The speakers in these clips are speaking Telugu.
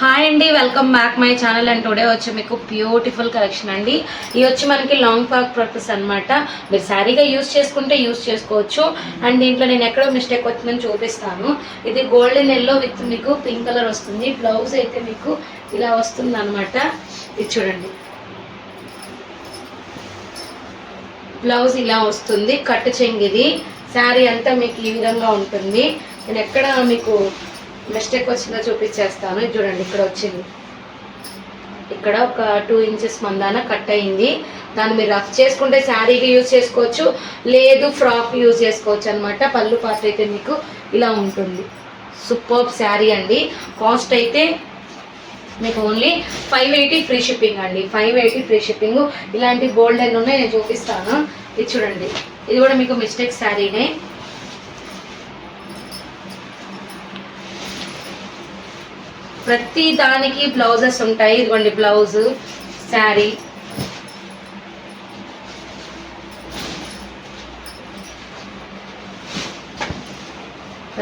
హాయ్ అండి, welcome back my channel. And today వచ్చి మీకు బ్యూటిఫుల్ కలెక్షన్ అండి. ఇది వచ్చి మనకి లాంగ్ ఫ్రాక్ పర్పస్ అనమాట. మీరు శారీగా యూస్ చేసుకుంటే యూస్ చేసుకోవచ్చు. అండ్ దీంట్లో నేను ఎక్కడో మిస్టేక్ వచ్చిందని చూపిస్తాను. ఇది గోల్డెన్ ఎల్లో విత్ మీకు పింక్ కలర్ వస్తుంది. బ్లౌజ్ అయితే మీకు ఇలా వస్తుంది అనమాట. ఇది చూడండి, బ్లౌజ్ ఇలా వస్తుంది. కట్ చెంగ్ ఇది. శారీ అంతా మీకు ఈ విధంగా ఉంటుంది. నేను ఎక్కడ మీకు మిస్టేక్ వచ్చిందో చూపించేస్తాను. చూడండి, ఇక్కడ వచ్చింది, ఇక్కడ ఒక 2 ఇంచెస్ మందాన కట్ అయింది. దాన్ని మీరు రఫ్ చేసుకుంటే శారీకి యూజ్ చేసుకోవచ్చు, లేదు ఫ్రాక్ యూజ్ చేసుకోవచ్చు అనమాట. పళ్ళు పార్ట్ అయితే మీకు ఇలా ఉంటుంది. సూపర్ శారీ అండి. కాస్ట్ అయితే మీకు ఓన్లీ 580 ఫ్రీ షిప్పింగ్ అండి. 580 ఫ్రీ షిప్పింగ్. ఇలాంటి గోల్డెన్ ఉన్నాయి, నేను చూపిస్తాను. ఇది చూడండి, ఇది కూడా మీకు మిస్టేక్ శారీనే. ప్రతి దానికి బ్లౌజెస్ ఉంటాయి. ఇదిగోండి బ్లౌజ్, శారీ.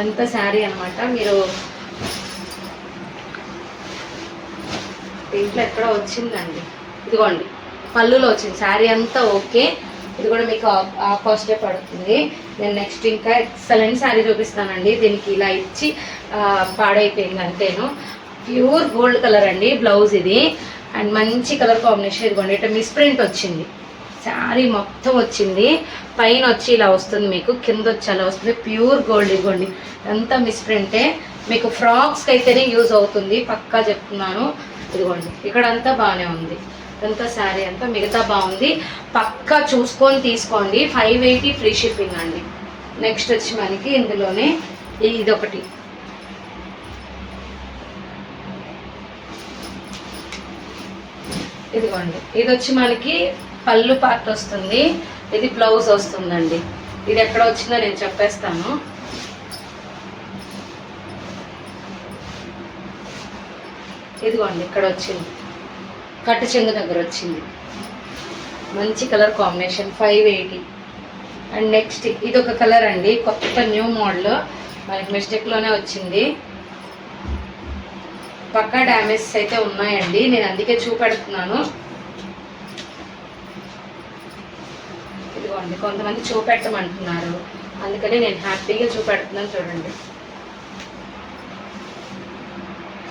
అంతా శారీ అనమాట. మీరు దీంట్లో ఎక్కడ వచ్చిందండి, ఇదిగోండి పళ్ళులో వచ్చింది. శారీ అంతా ఓకే. ఇది కూడా మీకు ఆ కాస్టే పడుతుంది. నేను నెక్స్ట్ ఇంకా ఎక్సలెంట్ శారీ చూపిస్తానండి. దీనికి ఇలా ఇచ్చి పాడైపోయింది అంతేను. ప్యూర్ గోల్డ్ కలర్ అండి బ్లౌజ్ ఇది. అండ్ మంచి కలర్ కాంబినేషన్. ఇదిగోండి, ఇట్లా మిస్ ప్రింట్ వచ్చింది. శారీ మొత్తం వచ్చింది. పైన వచ్చి ఇలా వస్తుంది, మీకు కింద వచ్చి అలా వస్తుంది. Pure gold. ఇదిగోండి, అంతా మిస్ ప్రింటే. మీకు ఫ్రాక్స్కి అయితేనే యూజ్ అవుతుంది, పక్కా చెప్తున్నాను. ఇదిగోండి, ఇక్కడ అంతా బాగానే ఉంది. అంతా శారీ అంతా మిగతా బాగుంది. పక్కా చూసుకొని తీసుకోండి. 580 ఫ్రీ షిప్పింగ్ అండి. నెక్స్ట్ వచ్చి మనకి ఇందులోనే ఇదొకటి. ఇదిగోండి, ఇది వచ్చి మనకి పళ్ళు పార్ట్ వస్తుంది. ఇది బ్లౌజ్ వస్తుందండి. ఇది ఎక్కడ వచ్చిందో నేను చెప్పేస్తాను. ఇదిగోండి, ఇక్కడ వచ్చింది, కట్టు చెంగు దగ్గర వచ్చింది. మంచి కలర్ కాంబినేషన్. 580. అండ్ నెక్స్ట్ ఇది ఒక కలర్ అండి, కొత్త న్యూ మోడల్. మనకి మిస్టేక్లోనే వచ్చింది. పక్కా డ్యామేజెస్ అయితే ఉన్నాయండి, నేను అందుకే చూపెడుతున్నాను. ఇదిగోండి, కొంతమంది చూపెట్టమంటున్నారు, అందుకని నేను హ్యాపీగా చూపెడుతున్నాను. చూడండి,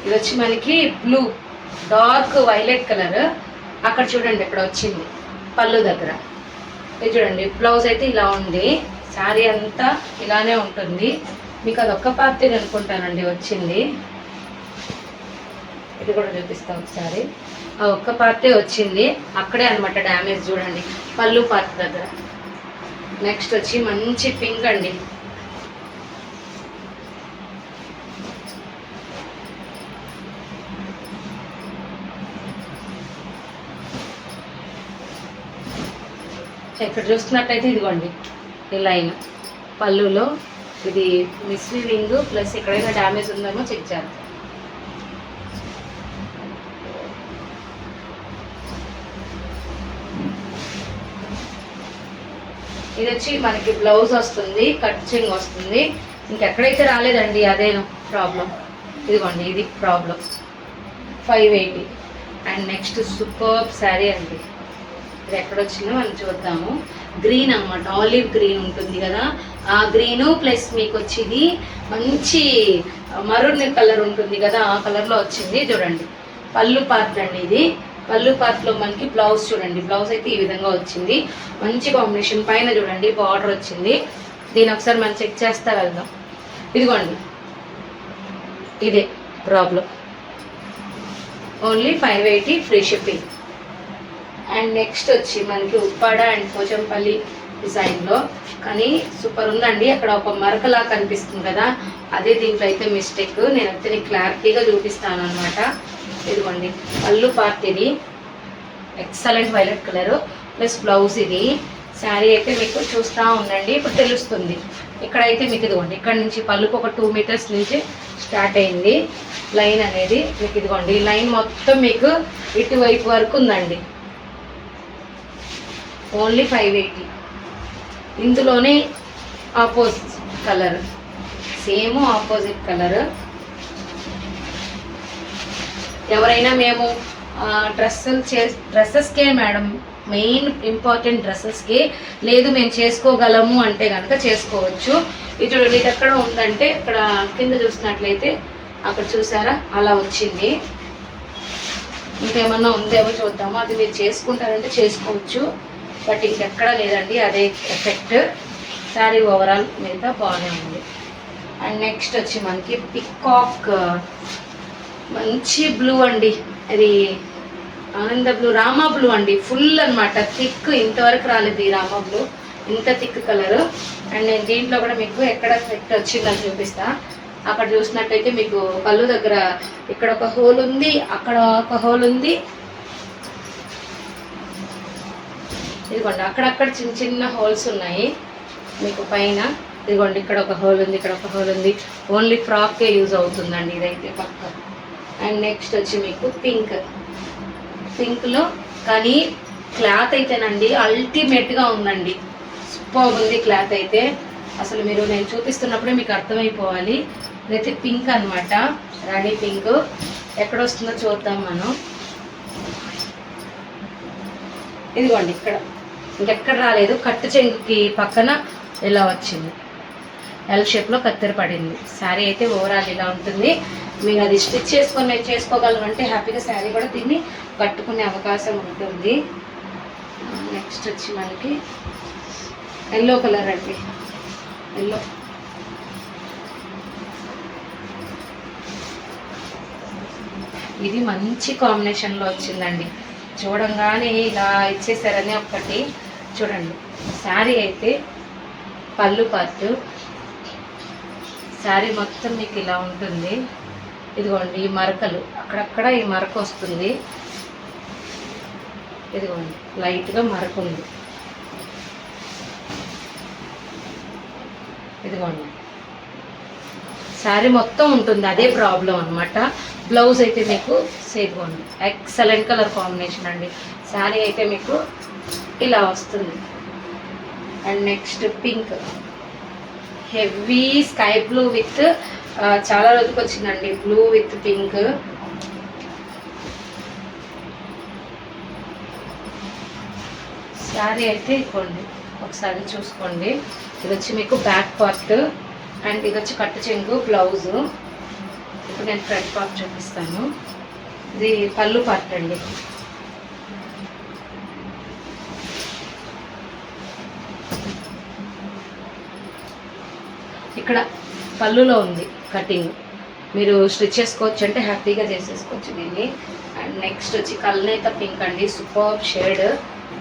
ఇది వచ్చి మనకి బ్లూ డార్క్ వైలెట్ కలర్. అక్కడ చూడండి, ఇక్కడ వచ్చింది పళ్ళు దగ్గర. ఇది చూడండి, బ్లౌజ్ అయితే ఇలా ఉంది. శారీ అంతా ఇలానే ఉంటుంది. మీకు అదొక్క పార్టీ అనుకుంటానండి వచ్చింది. ఇది కూడా చూపిస్తాం ఒకసారి. ఆ ఒక్క పార్టీ వచ్చింది, అక్కడే అనమాట డ్యామేజ్. చూడండి, పళ్ళు పార్ట్ దగ్గర. నెక్స్ట్ వచ్చి మంచి పింక్ అండి. ఇక్కడ చూస్తున్నట్టయితే ఇదిగోండి, ఈ లైన్ పళ్ళులో ఇది మిస్లీడింగ్ ప్లస్ ఎక్కడైనా డ్యామేజ్ ఉందేమో చెక్ చేద్దాం. ఇది వచ్చి మనకి బ్లౌజ్ వస్తుంది, కట్ చెంగ్ వస్తుంది. ఇంకెక్కడైతే రాలేదండి, అదేను ప్రాబ్లం. ఇదిగోండి, ఇది problem. 580. And next super sari అండి. ఇది ఎక్కడొచ్చిందో మనం చూద్దాము. గ్రీన్ అనమాట, ఆలివ్ గ్రీన్ ఉంటుంది కదా, ఆ గ్రీను ప్లస్ మీకు వచ్చింది మంచి మరూన్ కలర్ ఉంటుంది కదా, ఆ కలర్లో వచ్చింది. చూడండి, పళ్ళు పార్ట్ అండి ఇది. పళ్ళు పార్ట్లో మనకి బ్లౌజ్ చూడండి, బ్లౌజ్ అయితే ఈ విధంగా వచ్చింది. మంచి కాంబినేషన్. పైన చూడండి బార్డర్ వచ్చింది. దీని ఒకసారి మనం చెక్ చేస్తా వెళ్దాం. ఇదిగోండి, ఇదే problem. Only 580 free shipping. And next వచ్చి మనకి ఉప్పాడ అండ్ పోచంపల్లి డిజైన్లో, కానీ సూపర్ ఉందండి. అక్కడ ఒక మరకలా కనిపిస్తుంది కదా, అదే దీంట్లో అయితే మిస్టేక్. నేను అయితే క్లారిటీగా చూపిస్తాను అనమాట. ఇదిగోండి, పళ్ళు పార్ట్ ఇది. Excellent violet colour plus blouse ఇది. శారీ అయితే మీకు చూస్తూ ఉండండి, ఇప్పుడు తెలుస్తుంది. ఇక్కడైతే మీకు ఇదిగోండి, ఇక్కడ నుంచి పళ్ళుకు ఒక 2 మీటర్స్ నుంచి స్టార్ట్ అయింది లైన్ అనేది. మీకు ఇదిగోండి, ఈ లైన్ మొత్తం మీకు ఇటువైపు వరకు ఉందండి. ఓన్లీ 580. ఇందులోనే opposite colour, same opposite colour. ఎవరైనా మేము డ్రెస్సెస్కే మేడం, మెయిన్ ఇంపార్టెంట్ డ్రెస్సెస్కి, లేదు మేము చేసుకోగలము అంటే కనుక చేసుకోవచ్చు. ఇది చూడండి, ఇది ఎక్కడ ఉందంటే ఇక్కడ కింద చూసినట్లయితే అక్కడ చూసారా అలా వచ్చింది. ఇంకేమన్నా ఉందేమో చూద్దాము. అది మీరు చేసుకుంటారంటే చేసుకోవచ్చు, బట్ ఇంకెక్కడా లేదండి, అదే ఎఫెక్ట్. శారీ ఓవరాల్ మీద బాగానే ఉంది. అండ్ నెక్స్ట్ వచ్చి మనకి పికాక్ మంచి బ్లూ అండి, అది ఆనంద బ్లూ, రామా బ్లూ అండి, ఫుల్ అనమాట, థిక్. ఇంతవరకు రాలేదు ఈ రామా బ్లూ, ఇంత థిక్ కలర్. అండ్ నేను దీంట్లో కూడా మీకు ఎక్కడ ఎఫెక్ట్ వచ్చిందని చూపిస్తా. అక్కడ చూసినట్టయితే మీకు పళ్ళు దగ్గర ఇక్కడ ఒక హోల్ ఉంది, అక్కడ ఒక హోల్ ఉంది, ఇదిగోండి అక్కడక్కడ చిన్న చిన్న హోల్స్ ఉన్నాయి మీకు పైన. ఇదిగోండి ఇక్కడ ఒక హోల్ ఉంది, ఇక్కడ ఒక హోల్ ఉంది. ఓన్లీ ఫ్రాక్కే యూజ్ అవుతుందండి ఇదైతే పక్క. అండ్ నెక్స్ట్ వచ్చి మీకు పింక్లో కానీ క్లాత్ అయితేనండి అల్టిమేట్గా ఉందండి, సూపర్ ఉంది క్లాత్ అయితే. అసలు మీరు నేను చూపిస్తున్నప్పుడే మీకు అర్థమైపోవాలి. ఇదైతే పింక్ అనమాట, రాణి పింక్. ఎక్కడ వస్తుందో చూద్దాం మనం. ఇదిగోండి ఇక్కడ, ఇంకెక్కడ రాలేదు. కట్టు చెంగుకి పక్కన ఇలా వచ్చింది, ఎల్ షేప్లో కత్తెర పడింది. శారీ అయితే ఓవరాల్ ఇలా ఉంటుంది. మీరు అది స్టిచ్ చేసుకొని చేసుకోగలమంటే హ్యాపీగా శారీ కూడా దీన్ని కట్టుకునే అవకాశం ఉంటుంది. నెక్స్ట్ వచ్చి మనకి ఎల్లో కలర్ అండి, ఎల్లో. ఇది మంచి కాంబినేషన్లో వచ్చిందండి. చూడంగానే ఇలా ఇచ్చేసారని ఒకటి చూడండి. శారీ అయితే పళ్ళు పార్ట్, శారీ మొత్తం మీకు ఇలా ఉంటుంది. ఇదిగోండి ఈ మరకలు, అక్కడక్కడ ఈ మరక వస్తుంది. ఇదిగోండి లైట్గా మరక ఉంది. ఇదిగోండి శారీ మొత్తం ఉంటుంది, అదే ప్రాబ్లం అనమాట. బ్లౌజ్ అయితే మీకు సేద్గోండి, ఎక్సలెంట్ కలర్ కాంబినేషన్ అండి. శారీ అయితే మీకు ఇలా వస్తుంది. And next pink, heavy sky blue with చాలా రోజుకి వచ్చిందండి, బ్లూ విత్ పింక్. శారీ అయితే ఇవ్వండి ఒకసారి చూసుకోండి. ఇది వచ్చి మీకు బ్యాక్ పార్ట్, అండ్ ఇది వచ్చి కట్టు చెంగు బ్లౌజు. ఇప్పుడు నేను ఫ్రంట్ పార్ట్ చూపిస్తాను. ఇది పళ్ళు పార్ట్ అండి. ఇక్కడ పళ్ళులో ఉంది కటింగ్, మీరు స్టిచ్ చేసుకోవచ్చు అంటే హ్యాపీగా చేసేసుకోవచ్చు దీన్ని. అండ్ నెక్స్ట్ వచ్చి కల్నేత పింక్ అండి, సూపర్ షేడ్.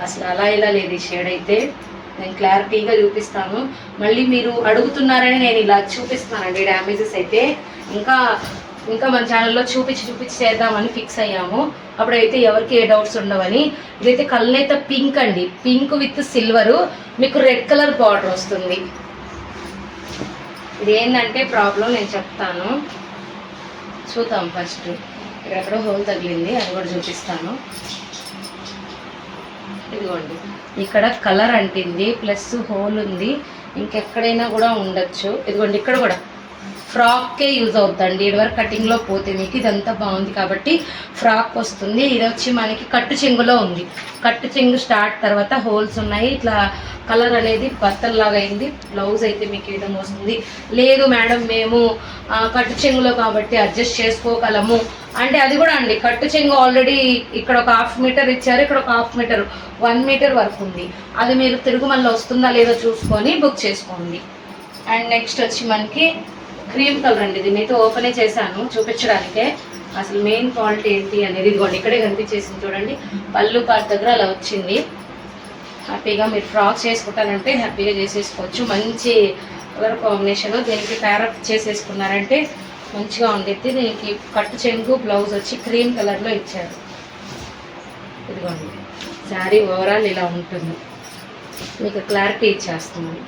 అసలు అలా ఇలా లేదు ఈ షేడ్ అయితే. నేను క్లారిటీగా చూపిస్తాను. మళ్ళీ మీరు అడుగుతున్నారని నేను ఇలా చూపిస్తానండి. డ్యామేజెస్ అయితే ఇంకా మన ఛానల్లో చూపించి చేద్దామని ఫిక్స్ అయ్యాము. అప్పుడైతే ఎవరికి ఏ డౌట్స్ ఉండవని. ఇదైతే కల్నేత పింక్ అండి, పింక్ విత్ సిల్వరు, మీకు రెడ్ కలర్ బార్డర్ వస్తుంది. ఇది ఏంటంటే ప్రాబ్లం నేను చెప్తాను, చూద్దాం. ఫస్ట్ ఇక్కడెక్కడో హోల్ తగిలింది, అది కూడా చూపిస్తాను. ఇదిగోండి ఇక్కడ కలర్ అంటింది, ప్లస్ హోల్ ఉంది. ఇంకెక్కడైనా కూడా ఉండొచ్చు. ఇదిగోండి ఇక్కడ కూడా ఫ్రాక్కే యూజ్ అవుతుందండి. ఇదివరకు కటింగ్లో పోతే మీకు ఇదంతా బాగుంది కాబట్టి ఫ్రాక్ వస్తుంది. ఇది వచ్చి మనకి కట్టు చెంగులో ఉంది. కట్టు చెంగు స్టార్ట్ తర్వాత హోల్స్ ఉన్నాయి. ఇట్లా కలర్ అనేది బత్తల్లాగా అయింది. బ్లౌజ్ అయితే మీకు ఇవ్వడం వస్తుంది. లేదు మేడం మేము కట్టు చెంగులో కాబట్టి అడ్జస్ట్ చేసుకోగలము అంటే అది కూడా అండి. కట్టు చెంగు ఆల్రెడీ ఇక్కడ ఒక 1/2 మీటర్ ఇచ్చారు, ఇక్కడ ఒక 1/2 మీటర్, 1 మీటర్ వరకు ఉంది. అది మీరు తిరుగుమల్లో వస్తుందా లేదో చూసుకొని బుక్ చేసుకోండి. అండ్ నెక్స్ట్ వచ్చి మనకి క్రీమ్ కలర్ అండి. దీన్ని అయితే ఓపెనే చేశాను చూపించడానికే. అసలు మెయిన్ క్వాలిటీ ఏంటి అనేది ఇదిగోండి ఇక్కడే కనిపించేసింది చూడండి. పళ్ళు పార్ట్ దగ్గర అలా వచ్చింది. హ్యాపీగా మీరు ఫ్రాక్ చేసుకుంటారంటే హ్యాపీగా చేసేసుకోవచ్చు. మంచి కలర్ కాంబినేషన్. దీనికి ప్యారప్ చేసేసుకున్నారంటే మంచిగా ఉండిద్ది. దీనికి కట్టు చెంగు బ్లౌజ్ వచ్చి క్రీమ్ కలర్లో ఇచ్చారు. ఇదిగోండి శారీ ఓవరాల్ ఇలా ఉంటుంది, మీకు క్లారిటీ ఇచ్చేస్తుంది.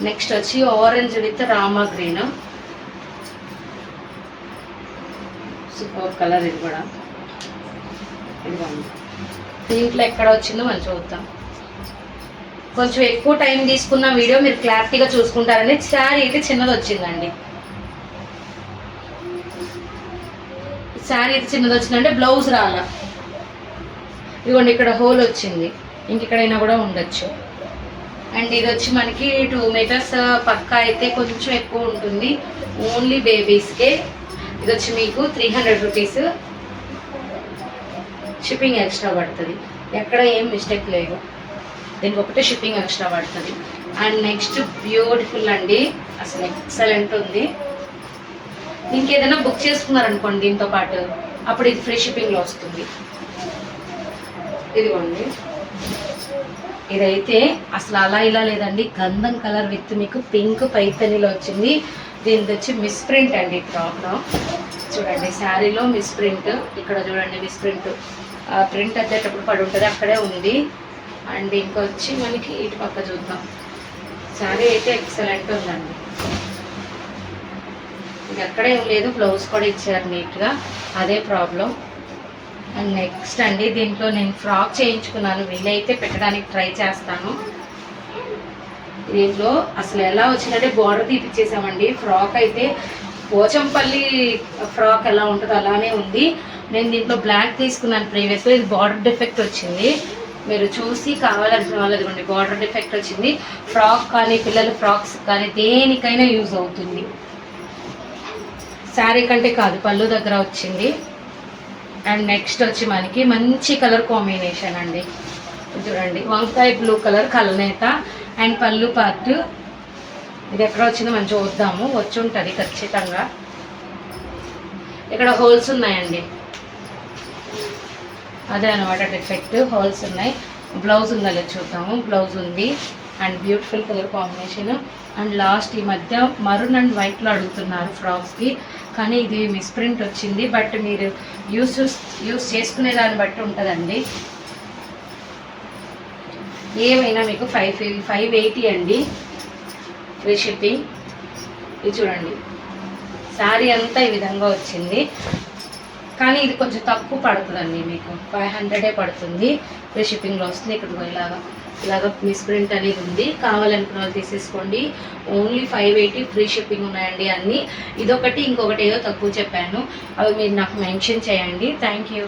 నెక్స్ట్ వచ్చి orange with Rama green, super colour. ఇది కూడా ఇదిగోండి. దీంట్లో ఎక్కడ వచ్చిందో మనం చూద్దాం. కొంచెం ఎక్కువ టైం తీసుకున్న వీడియో మీరు క్లారిటీగా చూసుకుంటారని. శారీ అయితే చిన్నది వచ్చిందండి. శారీ చిన్నది వచ్చిందంటే బ్లౌజ్ రాలా. ఇదిగోండి ఇక్కడ హోల్ వచ్చింది, ఇంకెక్కడైనా కూడా ఉండొచ్చు. అండ్ ఇది వచ్చి మనకి 2 మీటర్స్ పక్కా అయితే కొంచెం ఎక్కువ ఉంటుంది, ఓన్లీ బేబీస్కే. ఇది వచ్చి మీకు 300 రూపీస్, షిప్పింగ్ ఎక్స్ట్రా పడుతుంది. ఎక్కడ ఏం మిస్టేక్ లేదు, దీనికి ఒకటే షిప్పింగ్ ఎక్స్ట్రా పడుతుంది. అండ్ నెక్స్ట్ బ్యూటిఫుల్ అండి, అసలు ఎక్సలెంట్ ఉంది. దీనికి ఏదైనా బుక్ చేసుకున్నారనుకోండి దీంతో పాటు, అప్పుడు ఇది ఫ్రీ షిప్పింగ్లో వస్తుంది. ఇదిగోండి, ఇదైతే అసలు అలా ఇలా లేదండి, గంధం కలర్ విత్ మీకు పింక్ పైతనిలో వచ్చింది. దీనిది వచ్చి మిస్ ప్రింట్ అండి ఫ్రాక్లో. చూడండి శారీలో మిస్ ప్రింట్, ఇక్కడ చూడండి మిస్ ప్రింట్, ప్రింట్ వచ్చేటప్పుడు పడి ఉంటుంది, అక్కడే ఉంది. అండ్ ఇంకొచ్చి మనకి ఇటు పక్క చూద్దాం. శారీ అయితే ఎక్సలెంట్ ఉందండి, ఇది ఎక్కడే లేదు, బ్లౌజ్ కూడా ఇచ్చారు నీట్గా, అదే ప్రాబ్లం. అండ్ నెక్స్ట్ అండి, దీంట్లో నేను ఫ్రాక్ చేయించుకున్నాను, వీలైతే పెట్టడానికి ట్రై చేస్తాను. దీంట్లో అసలు ఎలా వచ్చిందంటే బార్డర్ తీపిచ్చేసామండి. ఫ్రాక్ అయితే పోచంపల్లి ఫ్రాక్ ఎలా ఉంటుందో అలానే ఉంది. నేను దీంట్లో బ్లాక్ తీసుకున్నాను ప్రీవియస్లో, ఇది బార్డర్ డిఫెక్ట్ వచ్చింది. మీరు చూసి కావాలనుకున్న వాళ్ళు ఇదిగోండి బార్డర్ డిఫెక్ట్ వచ్చింది. ఫ్రాక్ కానీ పిల్లల ఫ్రాక్స్ కానీ దేనికైనా యూజ్ అవుతుంది. శారీ కంటే కాదు, పళ్ళు దగ్గర వచ్చింది. అండ్ నెక్స్ట్ వచ్చి మనకి మంచి కలర్ కాంబినేషన్ అండి, చూడండి వంకాయ బ్లూ కలర్ కలనేత. అండ్ పళ్ళు పార్ట్ ఇది ఎక్కడ వచ్చిందో మనం చూద్దాము, వచ్చి ఉంటుంది ఖచ్చితంగా. ఇక్కడ హోల్స్ ఉన్నాయండి, అదే అనమాట డిఫెక్ట్, హోల్స్ ఉన్నాయి. బ్లౌజ్ ఉందా లేదు చూద్దాము, బ్లౌజ్ ఉంది. And beautiful colour combination. And last ఈ మధ్య మరూన్ అండ్ వైట్లో అడుగుతున్నారు ఫ్రాక్స్కి, కానీ ఇది మిస్ప్రింట్ వచ్చింది. బట్ మీరు యూస్ చేసుకునే దాన్ని బట్టి ఉంటుందండి. ఏమైనా మీకు 580 అండి ఫ్రీ షిప్పింగ్. ఇది చూడండి శారీ అంతా ఈ విధంగా వచ్చింది, కానీ ఇది కొంచెం తక్కువ పడుతుందండి, మీకు 500 పడుతుంది, ఫ్రీ షిప్పింగ్లో వస్తుంది. ఇక్కడ ఇలాగ మిస్ప్రింట్ అనేది ఉంది, కావాలనుకున్న వాళ్ళు తీసేసుకోండి. ఓన్లీ 580 ఫ్రీ షిప్పింగ్ ఉన్నాయండి అన్నీ. ఇదొకటి ఇంకొకటి ఏదో తక్కువ చెప్పాను, అవి మీరు నాకు మెన్షన్ చేయండి. Thank you.